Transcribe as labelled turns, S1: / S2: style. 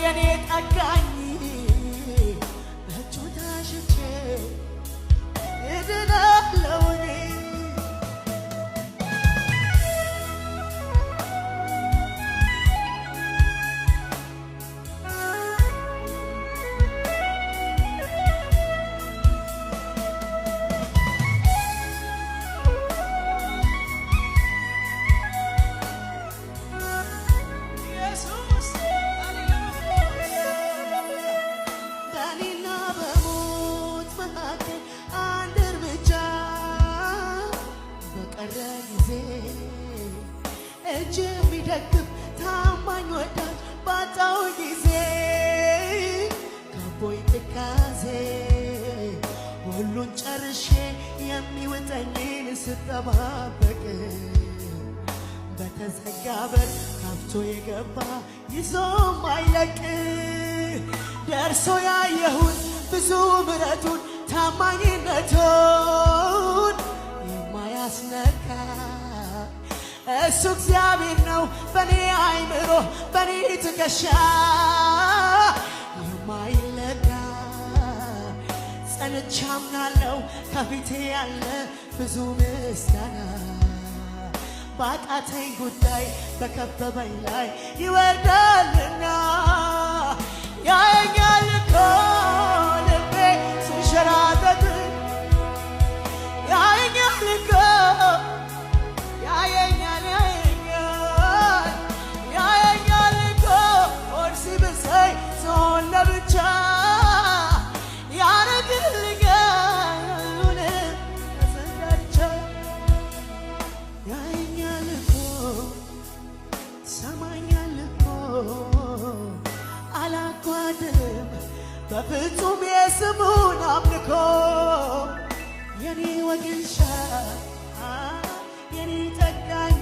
S1: የኔ ጠጋኝ በእጁ ታሽቼ እድናለሁ እኔ እጅ የሚደግፍ ታማኝ ወዳጅ ባጣው ጊዜ ከቦይ ትካዜ ሁሉን ጨርሼ የሚወጠኝን ስጠባበቅ በተዘጋ በር ከፍቶ የገባ ይዞም አይለቅ ደርሶ ያየሁት ብዙ ምሕረቱን ታማኝነቱን የማያስነካ እሱ እግዚአብሔር ነው በኔ አይምሮ በኔ ትከሻ የማይለካ ጸንቼ አምናለሁ ከፊቴ ያለ ብዙ ምስጋና ባቃተኝ ጉዳይ በከበበኝ ላይ ይወርዳልና ያየኛል እኮ ልቤ ሲንሸራተት ያየኛል እኮ ያየኛል እኮ ሆድ ሲብሰኝ ስሆን ለብቻ ያረግልኛል ሁሉንም ተሰዳድቼ ያየኛል እኮ ሰማኛል እኮ አላጓድልም በፍጹም የስሙን አምልኮ የኔ ወግንሻ የኔ ጠጋኝ